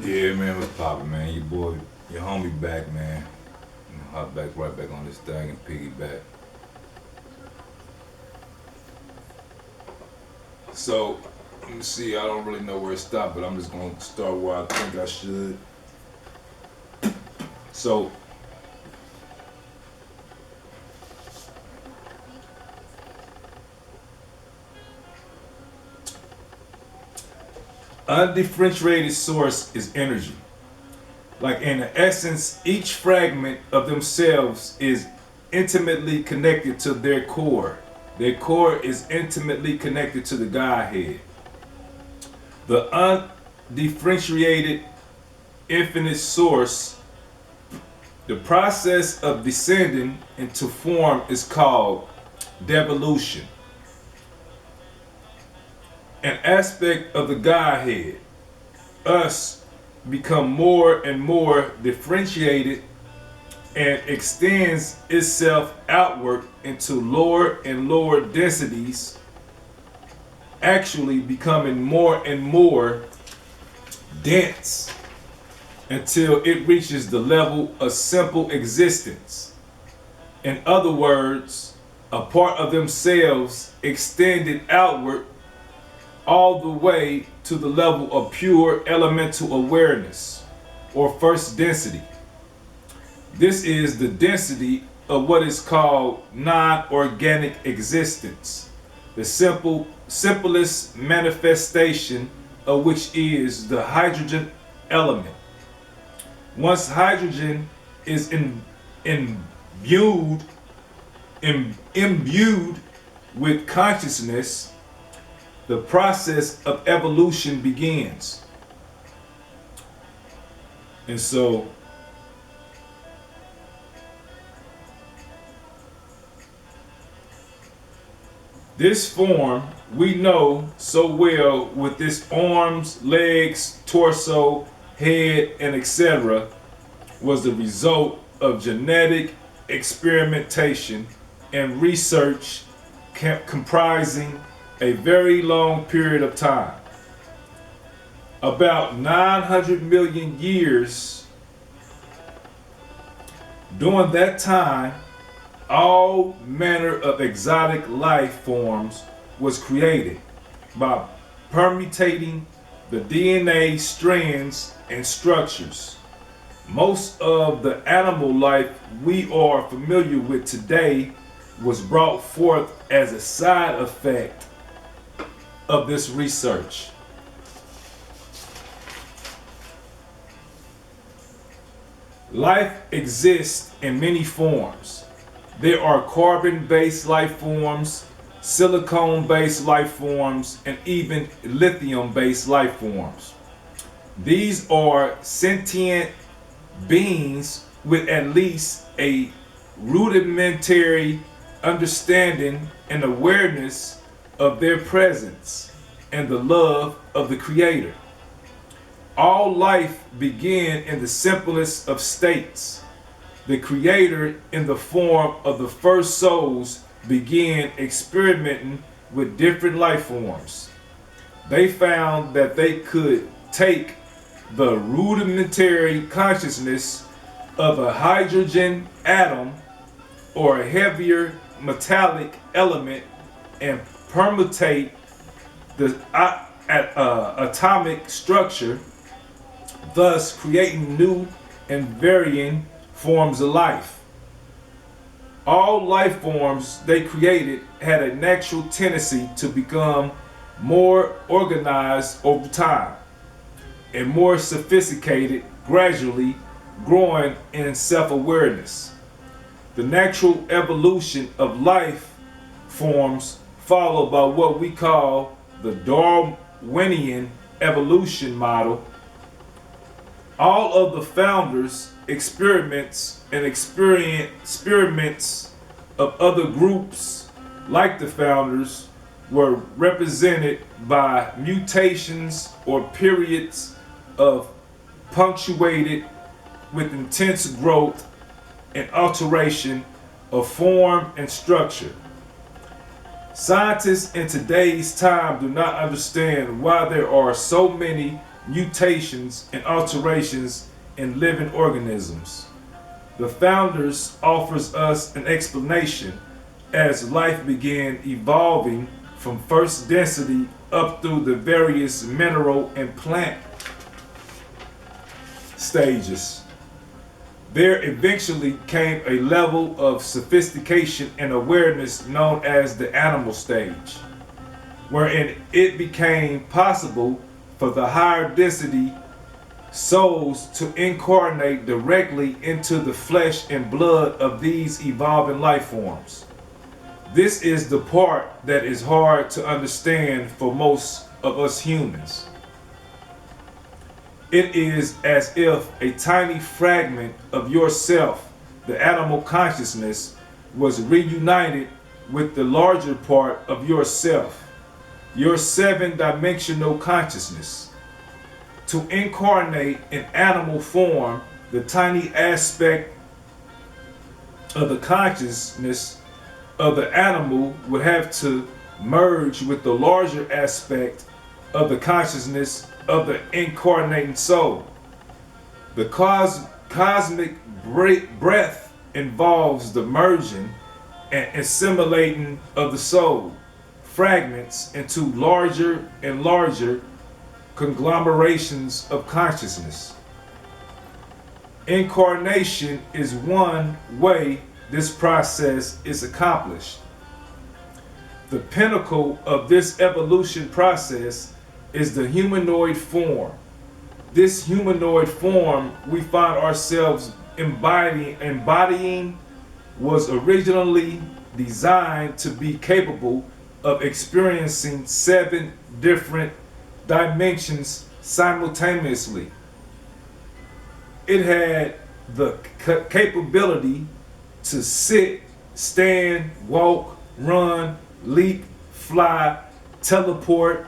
Yeah, man, what's poppin', man? Your boy, your homie back, man. Hop back right back on this thing and piggyback. So, let me see. I don't really know where to stop, but I'm just gonna start where I think I should. So, undifferentiated source is energy. Like in essence, each fragment of themselves is intimately connected to their core. Their core is intimately connected to the Godhead. The undifferentiated infinite source, the process of descending into form is called devolution, an aspect of the Godhead. Us become more and more differentiated and extends itself outward into lower and lower densities, actually becoming more and more dense until it reaches the level of simple existence. In other words, a part of themselves extended outward all the way to the level of pure elemental awareness or first density. This is the density of what is called non-organic existence, the simplest manifestation of which is the hydrogen element. Once hydrogen is imbued, imbued with consciousness, the process of evolution begins. And so, this form we know so well with its arms, legs, torso, head, and etc. was the result of genetic experimentation and research comprising a very long period of time. About 900 million years. During that time, all manner of exotic life forms was created by permutating the DNA strands and structures. Most of the animal life we are familiar with today was brought forth as a side effect of this research. Life exists in many forms. There are carbon-based life forms, silicone-based life forms, and even lithium-based life forms. These are sentient beings with at least a rudimentary understanding and awareness of their presence and the love of the Creator. All life began in the simplest of states. The Creator, in the form of the first souls, began experimenting with different life forms. They found that they could take the rudimentary consciousness of a hydrogen atom or a heavier metallic element and permutate the atomic structure, thus creating new and varying forms of life. All life forms they created had a natural tendency to become more organized over time and more sophisticated, gradually growing in self-awareness. The natural evolution of life forms followed by what we call the Darwinian evolution model. All of the founders' experiments and experiments of other groups like the founders were represented by mutations or periods of punctuated with intense growth and alteration of form and structure. Scientists in today's time do not understand why there are so many mutations, and alterations in living organisms. The Founders offers us an explanation as life began evolving from first density up through the various mineral and plant stages. There eventually came a level of sophistication and awareness known as the animal stage, wherein it became possible for the higher density souls to incarnate directly into the flesh and blood of these evolving life forms. This is the part that is hard to understand for most of us humans. It is as if a tiny fragment of yourself, the animal consciousness, was reunited with the larger part of yourself, your seven-dimensional consciousness. To incarnate in animal form, the tiny aspect of the consciousness of the animal would have to merge with the larger aspect of the consciousness of the incarnating soul. The cosmic breath involves the merging and assimilating of the soul fragments into larger and larger conglomerations of consciousness. Incarnation is one way this process is accomplished. The pinnacle of this evolution process is the humanoid form. This humanoid form we find ourselves embodying was originally designed to be capable of experiencing 7 different dimensions simultaneously. It had the capability to sit, stand, walk, run, leap, fly, teleport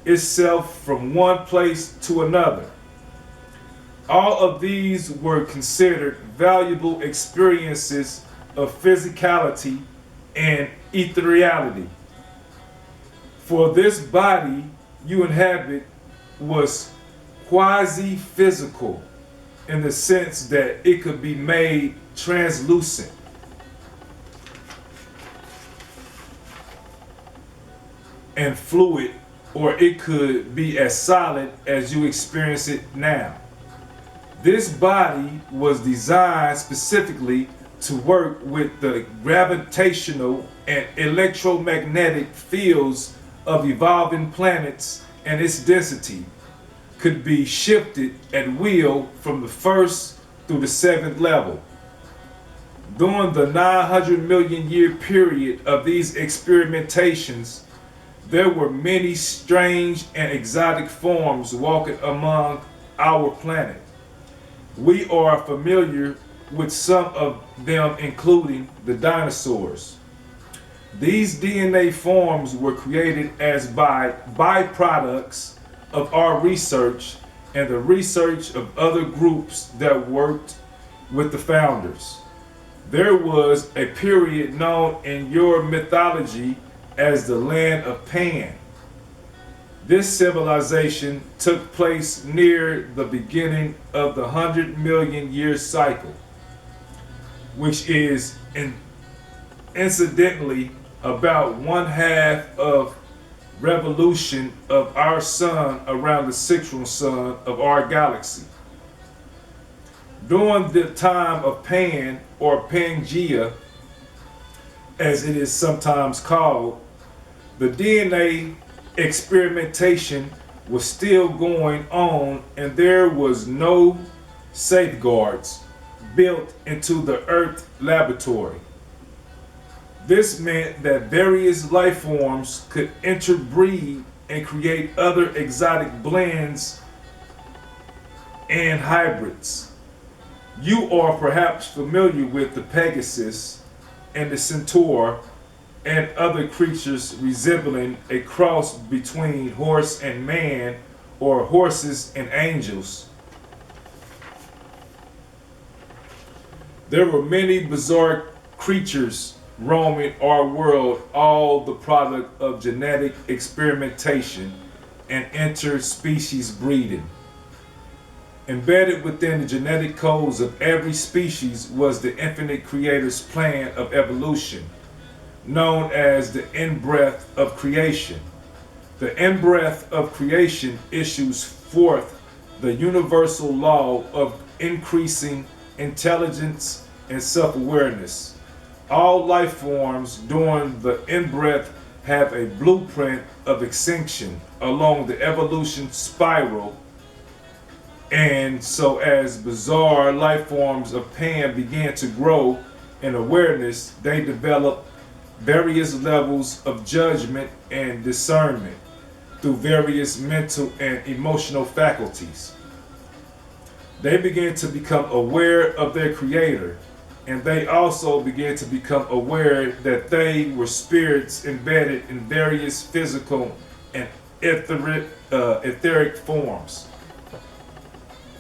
itself from one place to another. All of these were considered valuable experiences of physicality and ethereality. For this body you inhabit was quasi-physical in the sense that it could be made translucent. And fluid, or it could be as solid as you experience it now. This body was designed specifically to work with the gravitational and electromagnetic fields of evolving planets, and its density could be shifted at will from the first through the 7th level. During the 900 million year period of these experimentations, there were many strange and exotic forms walking among our planet. We are familiar with some of them, including the dinosaurs. These DNA forms were created as byproducts of our research and the research of other groups that worked with the Founders. There was a period known in your mythology as the land of Pan. This civilization took place near the beginning of the 100 million year cycle, which is incidentally about 1/2 of revolution of our sun around the central sun of our galaxy. During the time of Pan, or Pangea, as it is sometimes called, the DNA experimentation was still going on, and there was no safeguards built into the Earth laboratory. This meant that various life forms could interbreed and create other exotic blends and hybrids. You are perhaps familiar with the Pegasus and the Centaur and other creatures resembling a cross between horse and man, or horses and angels. There were many bizarre creatures roaming our world, all the product of genetic experimentation and interspecies breeding. Embedded within the genetic codes of every species was the infinite creator's plan of evolution, known as the in-breath of creation. The in-breath of creation issues forth the universal law of increasing intelligence and self-awareness. All life forms during the in-breath have a blueprint of extinction along the evolution spiral, and so as bizarre life forms of Pan began to grow in awareness, they developed various levels of judgment and discernment through various mental and emotional faculties. They began to become aware of their creator, and they also began to become aware that they were spirits embedded in various physical and etheric forms.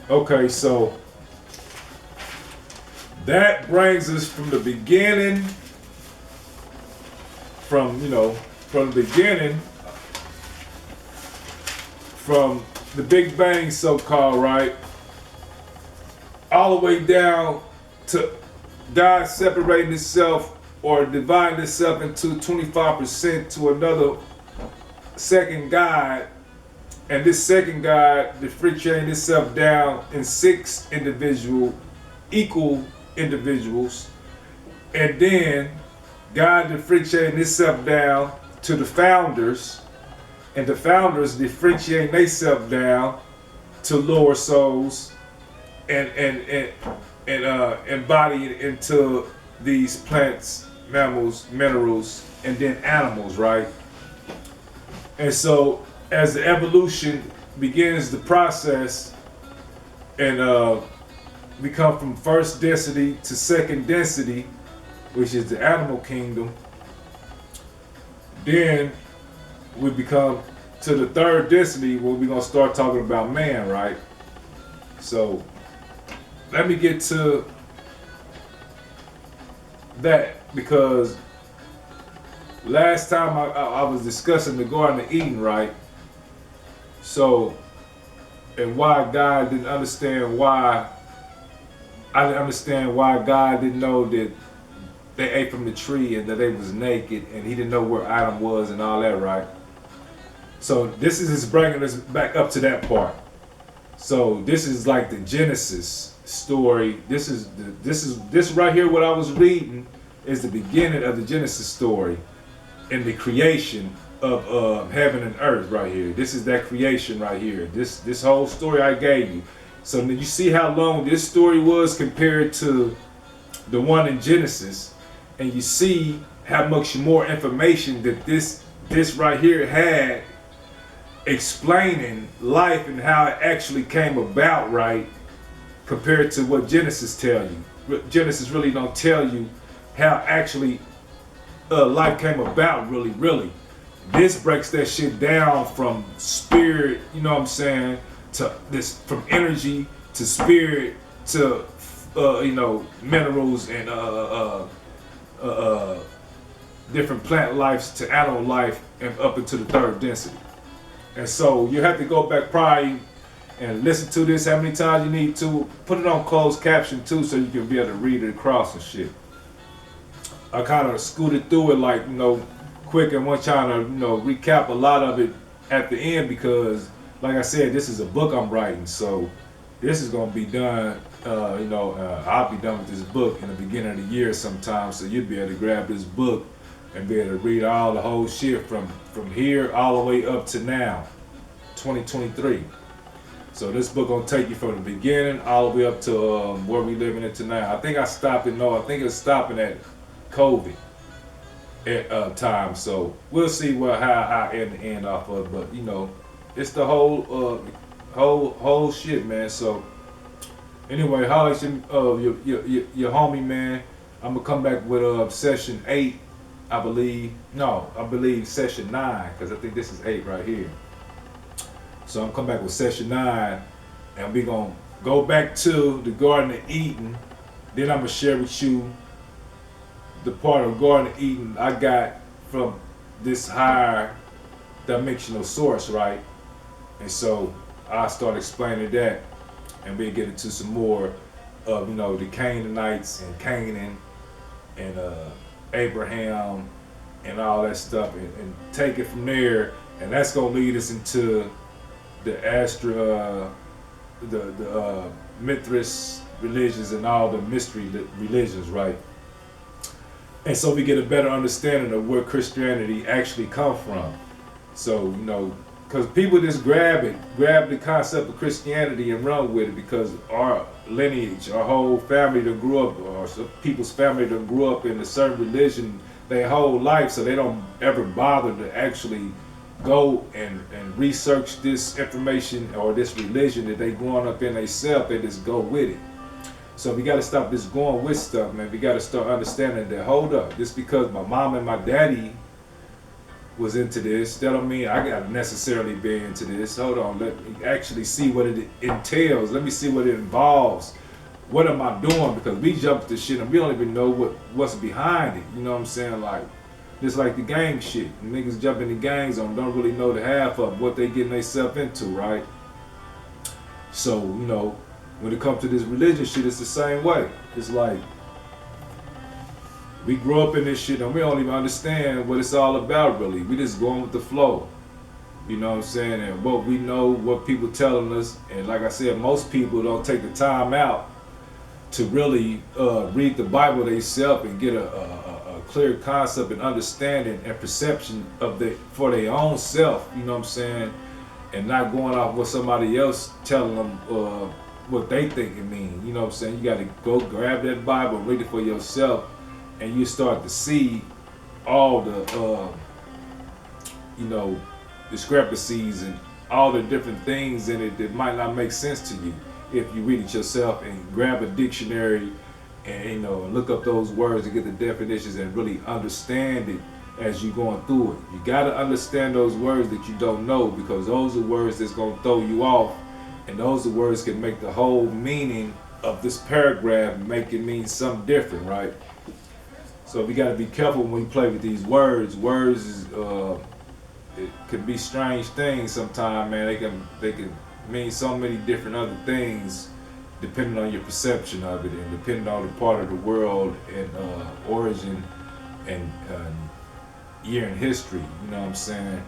Okay, so that brings us from the beginning, from the Big Bang, so-called, right, all the way down to God separating itself or dividing itself into 25% to another second God, and this second God differentiating itself down in 6 equal individuals, and then God differentiating itself down to the founders, and the founders differentiating themselves down to lower souls, and embodied into these plants, mammals, minerals, and then animals, right? And so as the evolution begins the process, and we come from first density to second density, which is the animal kingdom, then we become to the third density where we're going to start talking about man, right? So let me get to that, because last time I was discussing the Garden of Eden, right? So, and why God didn't understand why, I didn't understand why God didn't know that they ate from the tree and that they was naked, and he didn't know where Adam was and all that, right? So this is just bringing us back up to that part. So this is like the Genesis story. This right here, what I was reading, is the beginning of the Genesis story and the creation of heaven and earth right here. This is that creation right here. This whole story I gave you. So you see how long this story was compared to the one in Genesis, and you see how much more information that this right here had, explaining life and how it actually came about, right? Compared to what Genesis tell you. Genesis really don't tell you how actually life came about, really. This breaks that shit down from spirit, you know what I'm saying, to this, from energy to spirit to minerals and different plant lives to animal life, and up into the third density. And so you have to go back probably and listen to this how many times you need to. Put it on closed caption too, so you can be able to read it across and shit. I kind of scooted through it like, quick, and was trying to, recap a lot of it at the end, because like I said, this is a book I'm writing. So this is going to be done, I'll be done with this book in the beginning of the year sometime. So you'll be able to grab this book and be able to read all the whole shit from here all the way up to now, 2023. So this book gonna take you from the beginning all the way up to where we living in tonight. I think I stopped it. No, I think it's stopping at COVID at time. So we'll see how I end off of. But it's the whole shit, man. So anyway, holla at your homie, man. I'm gonna come back with session 8. I believe session 9, because I think this is 8 right here. So I'm coming back with session 9, and we're gonna go back to the Garden of Eden. Then I'm gonna share with you the part of Garden of Eden I got from this higher dimensional source, right? And so I start explaining that. and we'll get into some more of the Canaanites and Canaan and Abraham and all that stuff, and take it from there, and that's gonna lead us into the Mithras religions and all the mystery religions, right? And so we get a better understanding of where Christianity actually come from. So because people just grab the concept of Christianity and run with it, because our lineage, our whole family that grew up, or some people's family that grew up in a certain religion their whole life, so they don't ever bother to actually go and research this information or this religion that they growing up in themselves. They just go with it. So we got to stop this going with stuff, man. We got to start understanding that, hold up, just because my mom and my daddy was into this, that don't mean I got to necessarily be into this. Hold on, let me actually see what it entails. Let me see what it involves. What am I doing? Because we jump to shit and we don't even know what's behind it. You know what I'm saying? Like, just like the gang shit. Niggas jump into gangs on don't really know the half of what they getting themselves into, right? So, when it comes to this religion shit, it's the same way. It's like, we grow up in this shit and we don't even understand what it's all about, really. We just going with the flow. You know what I'm saying? And what we know, what people telling us. And like I said, most people don't take the time out to really read the Bible themselves and get a clear concept and understanding and perception of for their own self. You know what I'm saying? And not going off what somebody else telling them what they think it means. You know what I'm saying? You got to go grab that Bible, read it for yourself, and you start to see all the discrepancies and all the different things in it that might not make sense to you if you read it yourself and grab a dictionary and look up those words and get the definitions and really understand it as you're going through it. You got to understand those words that you don't know, because those are words that's going to throw you off, and those are words can make the whole meaning of this paragraph make it mean something different, right? So we got to be careful when we play with these words. Words is it could be strange things sometimes, man. They can mean so many different other things depending on your perception of it and depending on the part of the world and origin and year in history. You know what I'm saying?